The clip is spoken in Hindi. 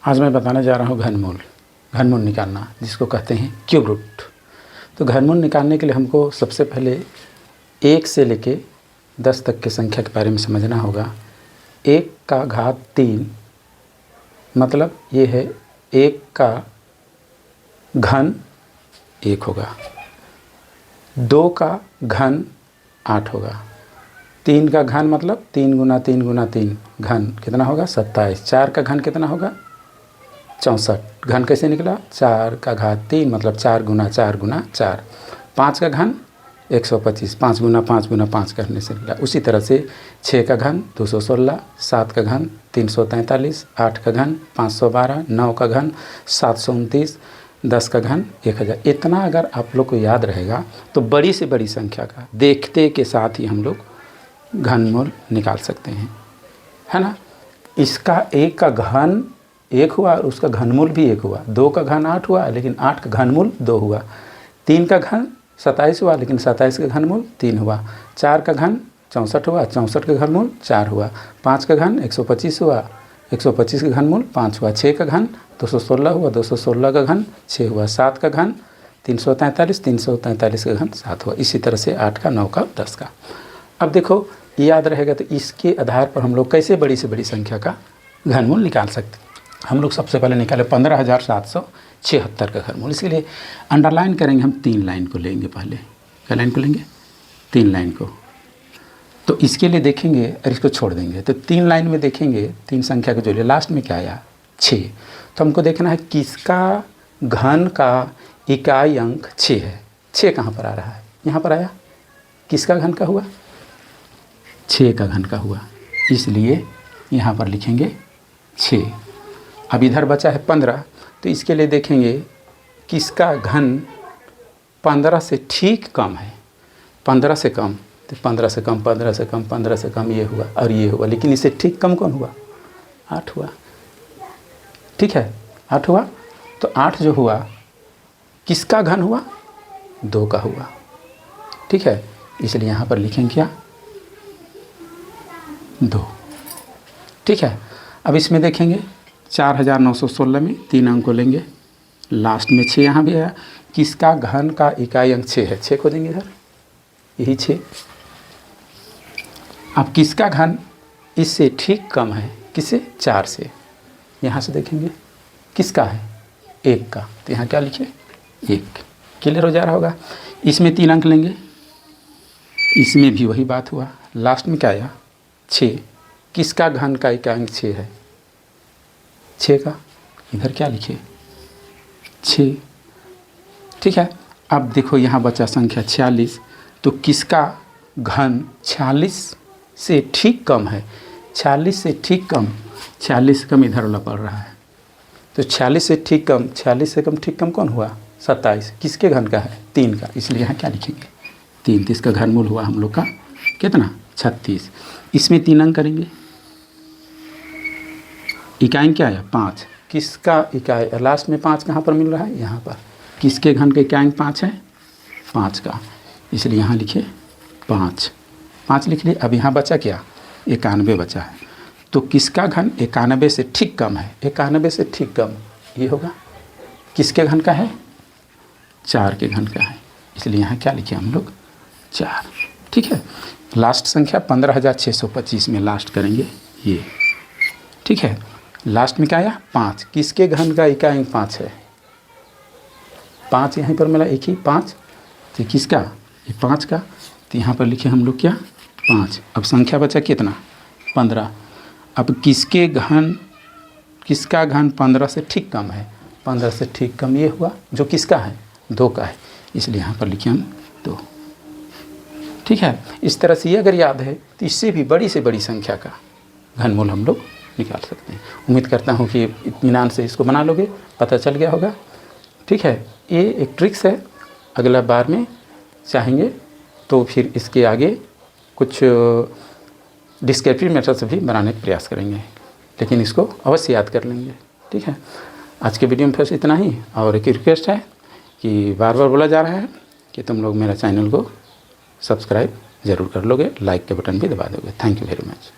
आज मैं बताने जा रहा हूँ घनमूल निकालना, जिसको कहते हैं क्यूब रूट। तो घनमूल निकालने के लिए हमको सबसे पहले 1 से लेके 10 तक की संख्या के बारे में समझना होगा। 1 का घात 3 मतलब ये है 1 का घन 1 होगा, 2 का घन 8 होगा, 3 का घन मतलब 3 गुना 3 गुना 3 घन कितना होगा 27, 4 का घन कितना होगा 64, घन कैसे निकला 4 का घात 3 मतलब 4 गुना 4 गुना 4, 5 का घन 125, 5 गुना 5 गुना 5 करने से निकला। उसी तरह से 6 का घन 216, 7 का घन 343, 8 का घन 512, 9 का घन 729, 10 का घन 1000। इतना अगर आप लोग को याद रहेगा तो बड़ी से बड़ी संख्या का देखते के साथ ही हम लोग घनमूल निकाल सकते हैं, है ना। इसका 1 का घन 1 हुआ और उसका घनमूल भी 1 हुआ, 2 का घन 8 हुआ लेकिन 8 का घनमूल 2 हुआ, 3 का घन 27 हुआ लेकिन 27 का घनमूल 3 हुआ, 4 का घन 64 हुआ, 64 का घनमूल 4 हुआ, 5 का घन 125 हुआ, 125 का घनमूल 5 हुआ, 6 का घन 216 हुआ, 216 का घन 6 हुआ, 7 का घन 343, 343 का घन 7 हुआ। इसी तरह से 8 का 9 का 10 का। अब देखो याद रहेगा तो इसके आधार पर हम लोग कैसे बड़ी से बड़ी संख्या का घनमूल निकाल सकते हैं। हम लोग सबसे पहले निकाले 15,776 का घनमूल। इसके लिए अंडरलाइन करेंगे, हम 3 लाइन को लेंगे। पहले क्या लाइन को लेंगे 3 लाइन को। तो इसके लिए देखेंगे और इसको छोड़ देंगे तो 3 लाइन में देखेंगे 3 संख्या को जो ले लास्ट में क्या आया 6। तो हमको देखना है किसका घन का इकाई अंक 6 है। 6 कहाँ पर आ रहा है, यहाँ पर आया। किसका घन का हुआ 6 का घन का हुआ, इसलिए यहाँ पर लिखेंगे 6। अब इधर बचा है 15, तो इसके लिए देखेंगे किसका घन 15 से ठीक कम है। 15 से कम तो 15 से कम 15 से कम 15 से कम ये हुआ और ये हुआ, लेकिन इससे ठीक कम कौन हुआ 8 हुआ। ठीक है 8 हुआ, तो 8 जो हुआ किसका घन हुआ 2 का हुआ। ठीक है, इसलिए यहाँ पर लिखेंगे क्या 2। ठीक है, अब इसमें देखेंगे 4,916 में 3 अंक को लेंगे, लास्ट में 6 यहाँ भी आया। किसका घन का इकाई अंक 6 है, 6 को देंगे इधर, यही 6। अब किसका घन इससे ठीक कम है, किससे 4 से, यहाँ से देखेंगे किसका है 1 का, तो यहाँ क्या लिखे 1। क्लियर हो जा रहा होगा। इसमें 3 अंक लेंगे, इसमें भी वही बात हुआ, लास्ट में क्या आया 6। किसका घन का इकाई अंक 6 है 6 का, इधर क्या लिखे 6। ठीक है, अब देखो यहाँ बचा संख्या 46, तो किसका घन 46 से ठीक कम है। 46 से ठीक कम, 46 से कम इधर वाला पड़ रहा है, तो 46 से ठीक कम, 46 से कम ठीक कम कौन हुआ 27। किसके घन का है 3 का, इसलिए यहाँ क्या लिखेंगे 3। तो इसका घनमूल हुआ हम लोग का कितना 36। इसमें 3 अंक करेंगे, इकाई क्या आया 5। किसका इकाई लास्ट में 5 कहाँ पर मिल रहा है यहाँ पर, किसके घन का इकाई 5 है 5 का, इसलिए यहाँ लिखे 5 लिख लिए। अब यहाँ बचा क्या 91 बचा है, तो किसका घन 91 से ठीक कम है। 91 से ठीक कम ये होगा, किसके घन का है 4 के घन का है, इसलिए यहाँ क्या लिखे हम लोग 4। ठीक है, लास्ट संख्या 15,625 में लास्ट करेंगे ये। ठीक है, लास्ट में क्या आया 5। किसके घन का इकाई 5 है 5, यहीं पर मिला एक ही 5, तो किसका ये 5 का, तो यहाँ पर लिखे हम लोग क्या 5। अब संख्या बचा कितना 15। अब किसका घन 15 से ठीक कम है, 15 से ठीक कम ये हुआ जो किसका है 2 का है, इसलिए यहाँ पर लिखे हम 2। ठीक है, इस तरह से ये अगर याद है तो इससे भी बड़ी से बड़ी संख्या का घनमूल हम लोग निकाल सकते हैं। उम्मीद करता हूँ कि इत्मीनान से इसको बना लोगे, पता चल गया होगा। ठीक है, ये एक ट्रिक्स है, अगला बार में चाहेंगे तो फिर इसके आगे कुछ डिस्क्रिप्टिव मेथड से भी बनाने का प्रयास करेंगे, लेकिन इसको अवश्य याद कर लेंगे। ठीक है, आज के वीडियो में फिर इतना ही, और एक रिक्वेस्ट है कि बार बार बोला जा रहा है कि तुम लोग मेरा चैनल को सब्सक्राइब ज़रूर कर लोगे, लाइक के बटन भी दबा दोगे। Thank you very much.